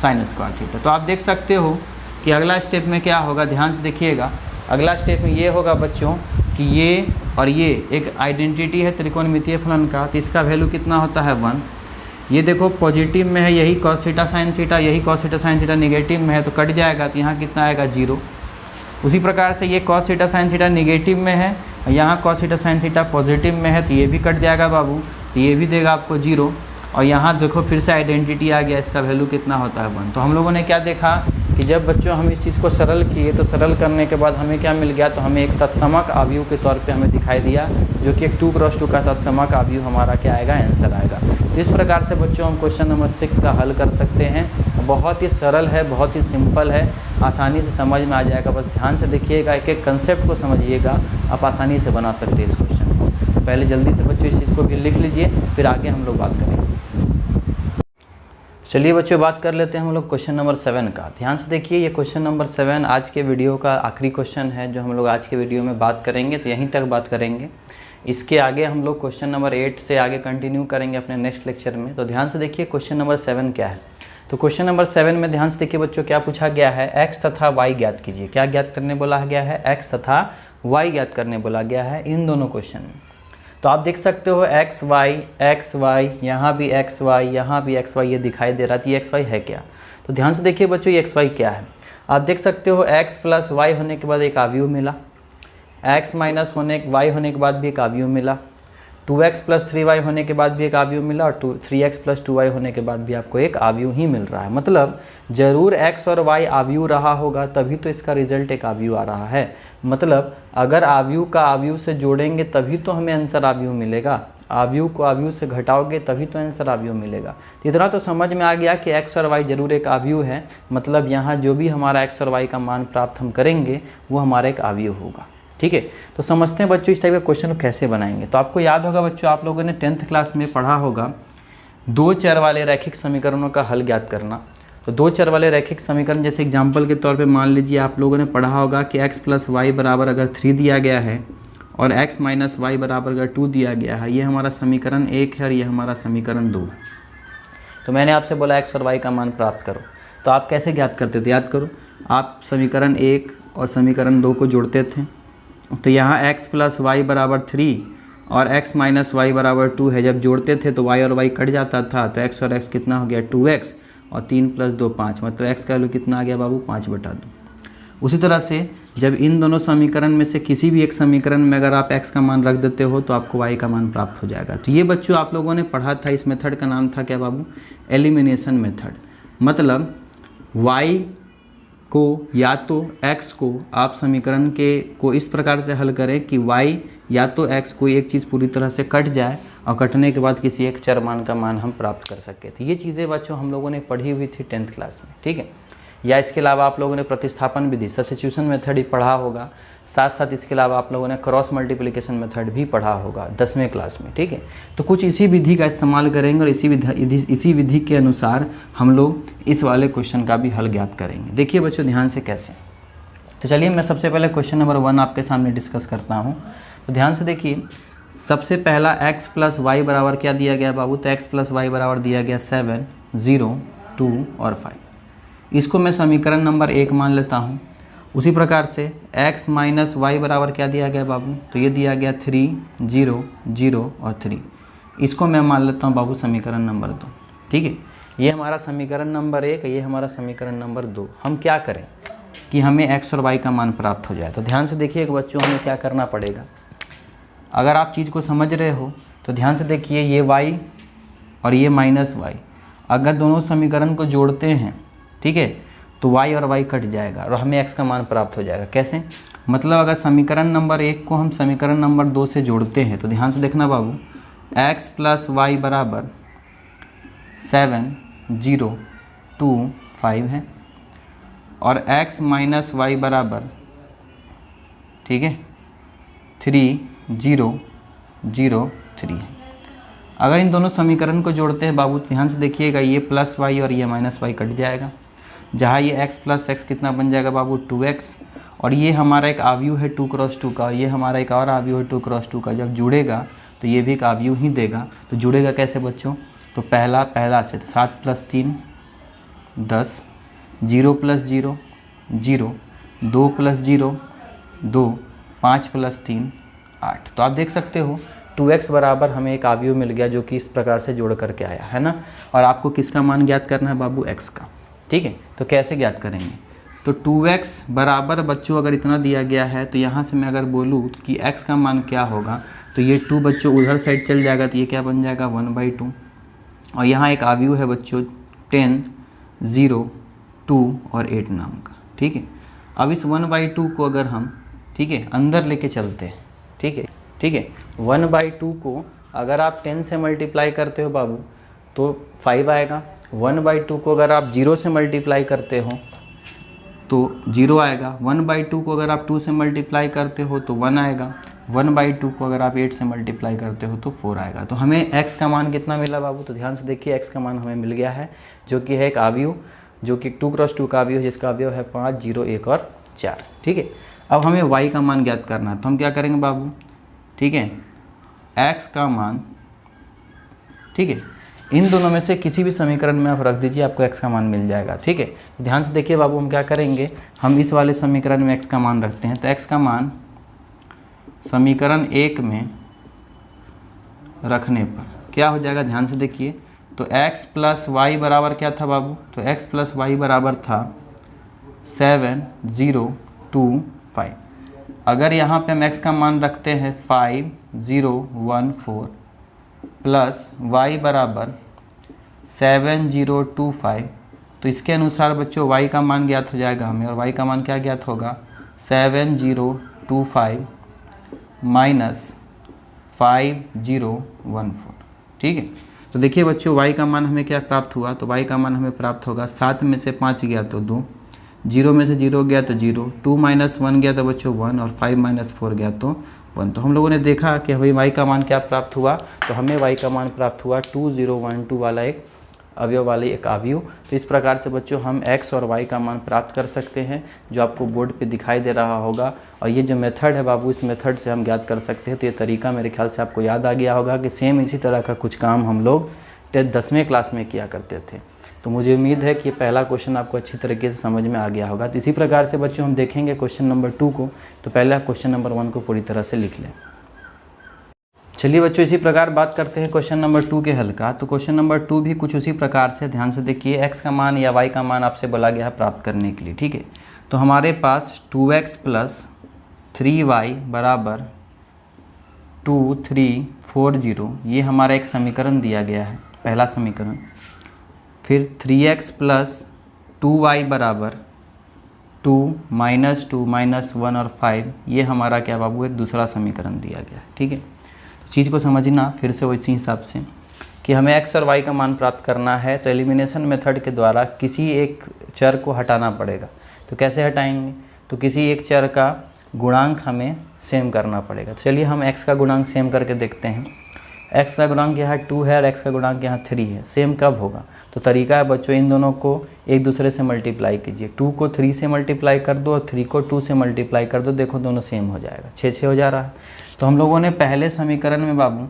sine square theta. तो आप देख सकते हो कि अगला स्टेप में क्या होगा, ध्यान से देखिएगा। अगला स्टेप में ये होगा बच्चों कि ये और ये एक आइडेंटिटी है त्रिकोणमितीय फलन का, तो इसका वैल्यू कितना होता है 1। ये देखो पॉजिटिव में है, यही कॉस थीटा साइन थीटा, यही cos theta sine theta negative में है तो कट जाएगा, तो यहाँ कितना आएगा 0। उसी प्रकार से ये cos theta sine theta negative में है, यहाँ cos theta sine theta positive में है तो ये भी कट जाएगा बाबू, तो ये भी देगा आपको 0। और यहाँ देखो फिर से आइडेंटिटी आ गया, इसका वैल्यू कितना होता है 1। तो हम लोगों ने क्या देखा कि जब बच्चों हम इस चीज़ को सरल किए तो सरल करने के बाद हमें क्या मिल गया, तो हमें एक तत्समक अवयव के तौर पे हमें दिखाई दिया, जो कि एक 2x2 का तत्समक अवयव हमारा क्या आएगा, आंसर आएगा। तो इस प्रकार से बच्चों हम क्वेश्चन नंबर 6 का हल कर सकते हैं। बहुत ही सरल है, बहुत ही सिंपल है, आसानी से समझ में आ जाएगा। बस ध्यान से देखिएगा, एक एक कंसेप्ट को समझिएगा, आप आसानी से बना सकते हैं इस क्वेश्चन को। पहले जल्दी से बच्चों इस चीज़ को भी लिख लीजिए, फिर आगे हम लोग बात करेंगे। चलिए बच्चों बात कर लेते हैं हम लोग क्वेश्चन नंबर 7 का। ध्यान से देखिए, ये क्वेश्चन नंबर 7 आज के वीडियो का आखिरी क्वेश्चन है जो हम लोग आज के वीडियो में बात करेंगे, तो यहीं तक बात करेंगे। इसके आगे हम लोग क्वेश्चन नंबर 8 से आगे कंटिन्यू करेंगे अपने नेक्स्ट लेक्चर में। तो ध्यान से देखिए क्वेश्चन नंबर 7 क्या है। तो क्वेश्चन नंबर 7 में ध्यान से देखिए बच्चों, क्या पूछा गया है, x तथा y ज्ञात कीजिए। क्या ज्ञात करने बोला गया है, x तथा y ज्ञात करने बोला गया है इन दोनों क्वेश्चन में। तो आप देख सकते हो एक्स वाई, यहाँ भी एक्स वाई, यहाँ भी एक्स वाई, ये दिखाई दे रहा है। तो ये एक्स वाई है क्या, तो ध्यान से देखिए बच्चों ये एक्स वाई क्या है। आप देख सकते हो x प्लस वाई होने के बाद एक अवयव मिला, x माइनस वाई होने के बाद भी एक अवयव मिला, 2x प्लस 3y होने के बाद भी एक अवयव मिला, और 3x प्लस 2y होने के बाद भी आपको एक अवयव ही मिल रहा है। मतलब ज़रूर x और y अवयव रहा होगा तभी तो इसका रिजल्ट एक अवयव आ रहा है। मतलब अगर अवयव का अवयव से जोड़ेंगे तभी तो हमें आंसर अवयव मिलेगा, अवयव को अवयव से घटाओगे तभी तो आंसर अवयव मिलेगा। तो इतना तो समझ में आ गया कि x और y जरूर एक अवयव है, मतलब यहाँ जो भी हमारा x और y का मान प्राप्त हम करेंगे वो हमारा एक अवयव होगा। ठीक है, तो समझते हैं बच्चों इस टाइप का क्वेश्चन कैसे बनाएंगे। तो आपको याद होगा बच्चों, आप लोगों ने 10th क्लास में पढ़ा होगा दो चर वाले रैखिक समीकरणों का हल ज्ञात करना। तो दो चर वाले रैखिक समीकरण जैसे एग्जाम्पल के तौर पे मान लीजिए आप लोगों ने पढ़ा होगा कि x प्लस वाई बराबर अगर 3 दिया गया है और x माइनस वाई बराबर अगर 2 दिया गया है, ये हमारा समीकरण 1 है और ये हमारा समीकरण 2 है। तो मैंने आपसे बोला x और y का मान प्राप्त करो, तो आप कैसे ज्ञात करते थे? याद करो, आप समीकरण 1 और समीकरण 2 को जोड़ते थे। तो यहाँ x प्लस वाई बराबर 3 और x माइनस वाई बराबर 2 है, जब जोड़ते थे तो y और y कट जाता था, तो x और x कितना हो गया 2x और 3 प्लस 2 5, मतलब x का वैल्यू कितना आ गया बाबू 5/2। उसी तरह से जब इन दोनों समीकरण में से किसी भी एक समीकरण में अगर आप x का मान रख देते हो तो आपको y का मान प्राप्त हो जाएगा। तो ये बच्चों आप लोगों ने पढ़ा था, इस मेथड का नाम था क्या बाबू? Elimination method. मतलब y को या तो x को आप समीकरण के को इस प्रकार से हल करें कि y या तो x कोई एक चीज़ पूरी तरह से कट जाए और कटने के बाद किसी एक चर मान का मान हम प्राप्त कर सके। तो ये चीज़ें बच्चों हम लोगों ने पढ़ी हुई थी 10th क्लास में। ठीक है, या इसके अलावा आप लोगों ने प्रतिस्थापन विधि सब्स्टिट्यूशन मेथड ही पढ़ा होगा, साथ साथ इसके अलावा आप लोगों ने क्रॉस मल्टीप्लिकेशन मेथड भी पढ़ा होगा 10वें क्लास में। ठीक है, तो कुछ इसी विधि का इस्तेमाल करेंगे और इसी विधि के अनुसार हम लोग इस वाले क्वेश्चन का भी हल ज्ञात करेंगे। देखिए बच्चों ध्यान से कैसे। तो चलिए मैं सबसे पहले क्वेश्चन नंबर 1 आपके सामने डिस्कस करता हूँ। तो ध्यान से देखिए, सबसे पहला x प्लस वाई बराबर क्या दिया गया बाबू? तो x प्लस वाई बराबर दिया गया 7, 0, 2 और 5। इसको मैं समीकरण नंबर 1 मान लेता हूँ। उसी प्रकार से x माइनस वाई बराबर क्या दिया गया बाबू? तो ये दिया गया 3, 0, 0 और 3। इसको मैं मान लेता हूँ बाबू समीकरण नंबर 2। ठीक है, ये हमारा समीकरण नंबर 1, ये हमारा समीकरण नंबर 2। हम क्या करें कि हमें x और y का मान प्राप्त हो जाए। तो ध्यान से देखिए बच्चों, हमें क्या करना पड़ेगा। अगर आप चीज़ को समझ रहे हो तो ध्यान से देखिए, ये y और ये माइनस वाई, अगर दोनों समीकरण को जोड़ते हैं, ठीक है, तो y और y कट जाएगा और हमें x का मान प्राप्त हो जाएगा। कैसे? मतलब अगर समीकरण नंबर 1 को हम समीकरण नंबर 2 से जोड़ते हैं तो ध्यान से देखना बाबू, x प्लस वाई बराबर 7, 0, 2, 5 है और x माइनस वाई बराबर, ठीक है, 3, 0, 0, 3 है। अगर इन दोनों समीकरण को जोड़ते हैं बाबू, ध्यान से देखिएगा, ये प्लस वाई और ये माइनस वाई कट जाएगा। जहाँ ये x प्लस x कितना बन जाएगा बाबू? 2x, और ये हमारा एक अवयव है 2 क्रॉस 2 का, ये हमारा एक और अवयव है 2 क्रॉस 2 का। जब जुड़ेगा तो ये भी एक अवयव ही देगा। तो जुड़ेगा कैसे बच्चों? तो पहला से 7 प्लस 3 10, 0 प्लस 0 0, 2 प्लस 0 2, 5 प्लस 3 8। तो आप देख सकते हो 2x बराबर हमें एक अवयव मिल गया जो कि इस प्रकार से जोड़ करके आया है ना। और आपको किसका मान ज्ञात करना है बाबू? x का। ठीक है, तो कैसे ज्ञात करेंगे? तो 2x बराबर बच्चों अगर इतना दिया गया है तो यहाँ से मैं अगर बोलूँ कि x का मान क्या होगा, तो ये 2 बच्चों उधर साइड चल जाएगा, तो ये क्या बन जाएगा 1/2। और यहाँ एक अवयव है बच्चों 10, 0, 2 और 8 नाम का। ठीक है, अब इस 1/2 को अगर हम, ठीक है, अंदर लेके चलते हैं, ठीक है, 1/2 को अगर आप 10 से मल्टीप्लाई करते हो बाबू तो 5 आएगा। 1/2 को अगर आप 0 से मल्टीप्लाई करते हो तो 0 आएगा। 1/2 को अगर आप 2 से मल्टीप्लाई करते हो तो 1 आएगा। 1/2 को अगर आप 8 से मल्टीप्लाई करते हो तो 4 आएगा। तो हमें x का मान कितना मिला बाबू? तो ध्यान से देखिए, x का मान हमें मिल गया है जो कि है एक अवयव, जो कि 2 क्रॉस 2 का अवयव है, जिसका अवयव है 5, 0, 1 और 4। ठीक है, अब हमें y का मान ज्ञात करना है, तो हम क्या करेंगे बाबू? ठीक है, x का मान, ठीक है, इन दोनों में से किसी भी समीकरण में आप रख दीजिए, आपको x का मान मिल जाएगा। ठीक है, तो ध्यान से देखिए बाबू, हम क्या करेंगे, हम इस वाले समीकरण में x का मान रखते हैं। तो x का मान समीकरण 1 में रखने पर क्या हो जाएगा? ध्यान से देखिए, तो x प्लस वाई बराबर क्या था बाबू? तो x प्लस वाई बराबर था 7025। अगर यहाँ पे हम x का मान रखते हैं 5014 प्लस y बराबर 7025, तो इसके अनुसार बच्चों y का मान ज्ञात हो जाएगा हमें, और y का मान क्या ज्ञात होगा 7025 माइनस 5014। ठीक है, तो देखिए बच्चों y का मान हमें क्या प्राप्त हुआ, तो y का मान हमें प्राप्त होगा 7 में से 5 गया तो 2, 0 में से 0 गया तो 0, 2 माइनस 1 गया तो बच्चों 1, और 5 माइनस 4 गया तो 1। तो हम लोगों ने देखा कि भाई y का मान क्या प्राप्त हुआ, तो हमें y का मान प्राप्त हुआ 2012 वाला एक अवयव वाली एक आव्यूह। तो इस प्रकार से बच्चों हम x और y का मान प्राप्त कर सकते हैं, जो आपको बोर्ड पे दिखाई दे रहा होगा। और ये जो मेथड है बाबू, इस मेथड से हम ज्ञात कर सकते हैं। तो ये तरीका मेरे ख्याल से आपको याद आ गया होगा कि सेम इसी तरह का कुछ काम हम लोग 10वीं क्लास में किया करते थे। तो मुझे उम्मीद है कि पहला क्वेश्चन आपको अच्छी तरीके से समझ में आ गया होगा। तो इसी प्रकार से बच्चों हम देखेंगे क्वेश्चन नंबर 2 को। तो पहले क्वेश्चन नंबर 1 को पूरी तरह से लिख लें। चलिए बच्चों, इसी प्रकार बात करते हैं क्वेश्चन नंबर 2 के हल का। तो क्वेश्चन नंबर 2 भी कुछ उसी प्रकार से, ध्यान से देखिए, x का मान या y का मान आपसे बोला गया है प्राप्त करने के लिए। ठीक है, तो हमारे पास 2x प्लस 3y बराबर 2340, ये हमारा एक समीकरण दिया गया है, पहला समीकरण। फिर 3x प्लस 2y बराबर 2 माइनस 2 माइनस 1 और 5, ये हमारा क्या बाबू एक दूसरा समीकरण दिया गया है। ठीक है, चीज़ को समझना फिर से उसी हिसाब से कि हमें x और y का मान प्राप्त करना है, तो एलिमिनेशन मेथड के द्वारा किसी एक चर को हटाना पड़ेगा। तो कैसे हटाएंगे, तो किसी एक चर का गुणांक हमें सेम करना पड़ेगा। तो चलिए हम x का गुणांक सेम करके देखते हैं। x का गुणांक यहाँ 2 है और x का गुणांक यहाँ 3 है। सेम कब होगा, तो तरीका है बच्चों, इन दोनों को एक दूसरे से मल्टीप्लाई कीजिए। 2 को 3 से मल्टीप्लाई कर दो और 3 को 2 से मल्टीप्लाई कर दो, देखो दोनों सेम हो जाएगा, 6 हो जा रहा है। तो हम लोगों ने पहले समीकरण में बाबू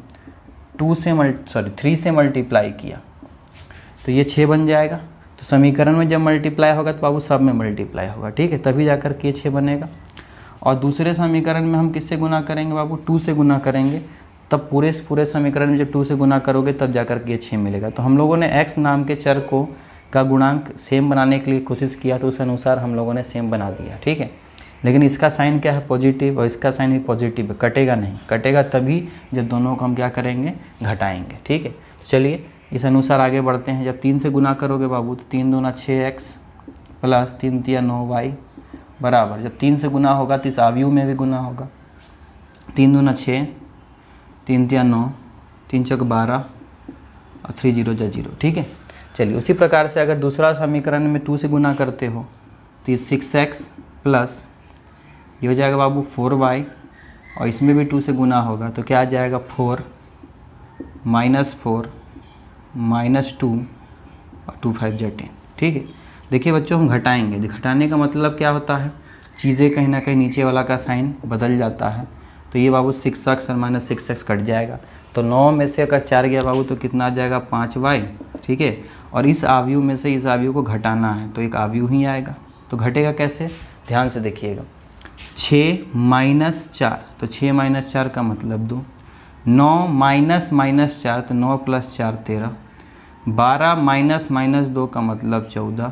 3 से मल्टीप्लाई किया, तो ये 6 बन जाएगा। तो समीकरण में जब मल्टीप्लाई होगा तो बाबू सब में मल्टीप्लाई होगा। ठीक है, तभी जाकर के 6 बनेगा। और दूसरे समीकरण में हम किससे गुना करेंगे बाबू, 2 से गुना करेंगे, तब पूरे समीकरण में जब 2 से गुना करोगे तब जाकर के 6 मिलेगा। तो हम लोगों ने x नाम के चर को का गुणांक सेम बनाने के लिए कोशिश किया, तो उस अनुसार हम लोगों ने सेम बना दिया। ठीक है, लेकिन इसका साइन क्या है, पॉजिटिव, और इसका साइन भी पॉजिटिव है, कटेगा नहीं। कटेगा तभी जब दोनों को हम क्या करेंगे, घटाएंगे। ठीक है, तो चलिए इस अनुसार आगे बढ़ते हैं। जब 3 से गुना करोगे बाबू तो 3 दूना 6x प्लस 3 तिया 9y बराबर, जब 3 से गुना होगा तो इस आव्यूह में भी गुना होगा। 3 दूना 6, 3 तिया 9, 3 चौक 12 और 3 0 जा 0। ठीक है, चलिए उसी प्रकार से अगर दूसरा समीकरण में 2 से गुना करते हो तो ये 6x प्लस ये हो जाएगा बाबू 4y, और इसमें भी 2 से गुना होगा तो क्या आ जाएगा 4 माइनस 4 माइनस 2 और 2 5 जा 10। ठीक है, देखिए बच्चों हम घटाएंगे। घटाने का मतलब क्या होता है, चीज़ें कहीं ना कहीं नीचे वाला का साइन बदल जाता है। तो ये बाबू 6x और माइनस 6x कट जाएगा, तो 9 में से अगर 4 गया बाबू तो कितना आ जाएगा 5y। ठीक है, और इस आव्यूह में से इस आव्यूह को घटाना है तो एक आव्यूह ही आएगा। तो घटेगा कैसे, ध्यान से देखिएगा। 6 माइनस 4, तो 6 माइनस 4 का मतलब 2, 9 माइनस माइनस 4 तो 9 प्लस 4 13, 12 माइनस माइनस 2 का मतलब 14,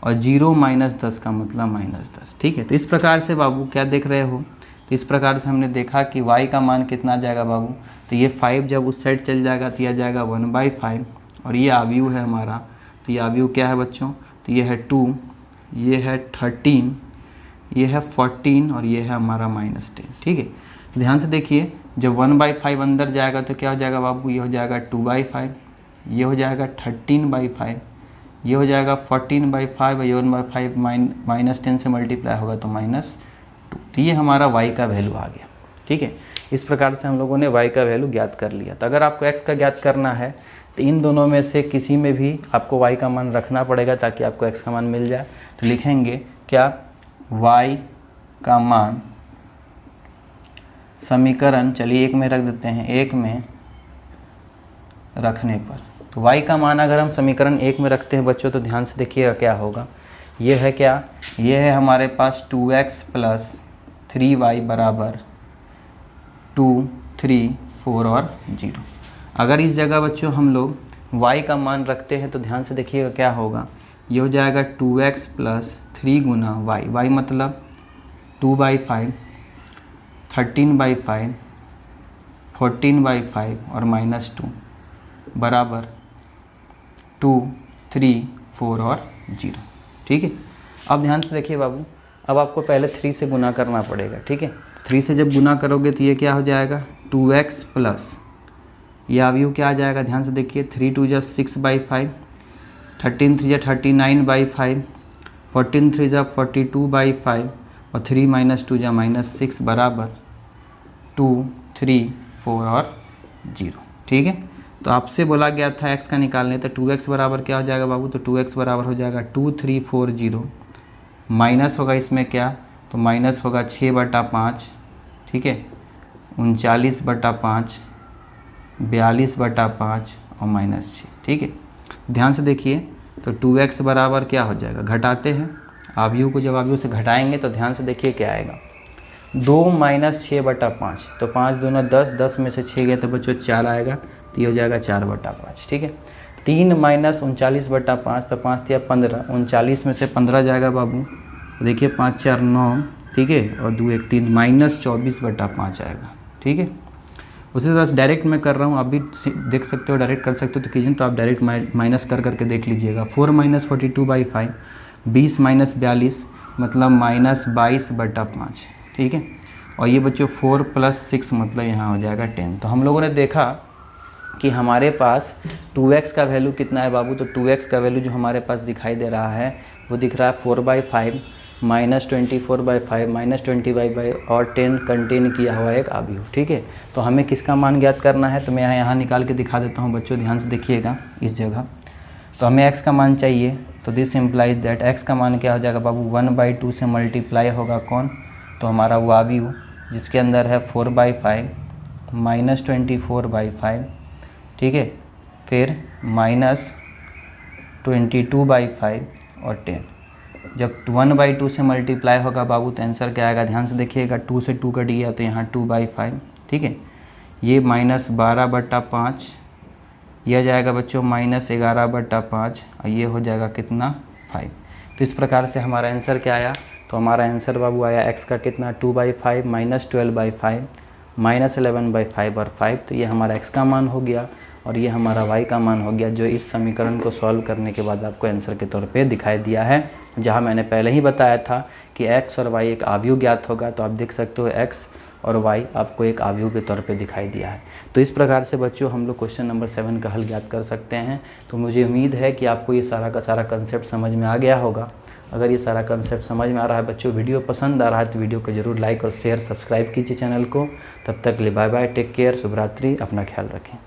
और 0 माइनस 10 का मतलब माइनस 10। ठीक है, तो इस प्रकार से बाबू क्या देख रहे हो, तो इस प्रकार से हमने देखा कि y का मान कितना आ जाएगा बाबू, तो ये 5 जब उस साइड चल जाएगा तो यह आ जाएगा 1/5, और ये आव्यूह है हमारा। तो ये आव्यूह क्या है बच्चों, तो ये है 2, ये है 13, ये है 14 और ये है हमारा -10। ठीक है, ध्यान से देखिए, जब 1/5 अंदर जाएगा तो क्या हो जाएगा बाबू, ये हो जाएगा 2/5, ये हो जाएगा 13/5, ये हो जाएगा 14/5, और ये 1/5 -10 से मल्टीप्लाई होगा तो -2। तो ये हमारा y का वैल्यू आ गया। ठीक है, इस प्रकार से हम लोगों ने y का वैल्यू ज्ञात कर लिया। तो अगर आपको x का ज्ञात करना है तो इन दोनों में से किसी में भी आपको y का मान रखना पड़ेगा ताकि आपको x का मान मिल जाए। तो लिखेंगे क्या, y का मान समीकरण, चलिए 1 में रख देते हैं, 1 में रखने पर, तो y का मान अगर हम समीकरण 1 में रखते हैं बच्चों तो ध्यान से देखिएगा क्या होगा। ये है क्या, ये है हमारे पास 2x प्लस 3y बराबर 2 3 4 और 0। अगर इस जगह बच्चों हम लोग y का मान रखते हैं तो ध्यान से देखिएगा क्या होगा, ये हो जाएगा 2x प्लस 3 गुना वाई, वाई मतलब 2/5, 13/5, 14/5 और -2 बराबर 2, 3, 4 और 0। ठीक है, अब ध्यान से देखिए बाबू, अब आपको पहले 3 से गुना करना पड़ेगा। ठीक है, 3 से जब गुना करोगे तो ये क्या हो जाएगा 2x प्लस ये अवयव क्या आ जाएगा, ध्यान से देखिए 3 2 जा 6/5, 13 3 जा 39/5, 14 3 जा 42/5 और 3 - 2 जा -6 बराबर 2, 3, 4 और 0। ठीक है, तो आपसे बोला गया था x का निकालने, तो 2x बराबर क्या हो जाएगा बाबू, तो 2x बराबर हो जाएगा 2, 3, 4, 0 माइनस होगा इसमें क्या, तो माइनस होगा 6/5। ठीक है, 39/5, 42/5 और -6। ठीक है, ध्यान से देखिए, तो 2x बराबर क्या हो जाएगा, घटाते हैं अवयव को, जब अवयव से घटाएंगे तो ध्यान से देखिए क्या आएगा 2 - 6/5, तो 5 दूना 10, 10 में से 6 गया तो बच्चों 4 आएगा, तो ये हो जाएगा 4/5। ठीक है, 3 - 39/5, तो 5 तिया 15, 39 में से 15 जाएगा बाबू, तो देखिए 5 4 9। ठीक है, और 2 1 3 -24/5 आएगा। ठीक है, उसी तरह से डायरेक्ट मैं कर रहा हूँ, आप भी देख सकते हो, डायरेक्ट कर सकते हो तो कीजिए, तो आप डायरेक्ट माइनस कर करके देख लीजिएगा। 4 - 42/5, 20 - 42 मतलब -22/5। ठीक है, और ये बच्चों 4 + 6 मतलब यहाँ हो जाएगा 10। तो हम लोगों ने देखा कि हमारे पास 2x का वैल्यू कितना है बाबू, तो 2x का वैल्यू जो हमारे पास दिखाई दे रहा है वो दिख रहा है 4/5, -24/5, -20/5 और 10 कंटेन किया हुआ एक अवयव। ठीक है, तो हमें किसका मान ज्ञात करना है, तो मैं यहाँ निकाल के दिखा देता हूँ बच्चों, ध्यान से देखिएगा इस जगह। तो हमें x का मान चाहिए, तो दिस इम्प्लाइज दैट x का मान क्या हो जाएगा बाबू, 1/2 से मल्टीप्लाई होगा कौन, तो हमारा वो अवयव जिसके अंदर है 4/5, -24/5। ठीक है, फिर -22/5 और 10। जब 1/2 से मल्टीप्लाई होगा बाबू तो आंसर क्या आएगा, ध्यान से देखिएगा, 2 से 2 कट गया तो यहाँ 2/5। ठीक है, ये -12/5, यह जाएगा बच्चों -11/5 और ये हो जाएगा कितना 5। तो इस प्रकार से हमारा आंसर क्या आया, तो हमारा आंसर बाबू आया x का कितना 2/5, -12/5, -11/5 और 5। तो ये हमारा x का मान हो गया और ये हमारा y का मान हो गया, जो इस समीकरण को सॉल्व करने के बाद आपको आंसर के तौर पे दिखाई दिया है। जहाँ मैंने पहले ही बताया था कि x और y एक अवयव ज्ञात होगा, तो आप देख सकते हो x और y आपको एक अवयव के तौर पे दिखाई दिया है। तो इस प्रकार से बच्चों हम लोग क्वेश्चन नंबर 7 का हल ज्ञात कर सकते हैं। तो मुझे उम्मीद है कि आपको ये सारा का सारा कंसेप्ट समझ में आ गया होगा। अगर ये सारा कंसेप्ट समझ में आ रहा है बच्चों, वीडियो पसंद आ रहा है तो वीडियो को जरूर लाइक और शेयर सब्सक्राइब कीजिए चैनल को। तब तक के लिए बाय बाय, टेक केयर, शुभ रात्रि, अपना ख्याल रखें।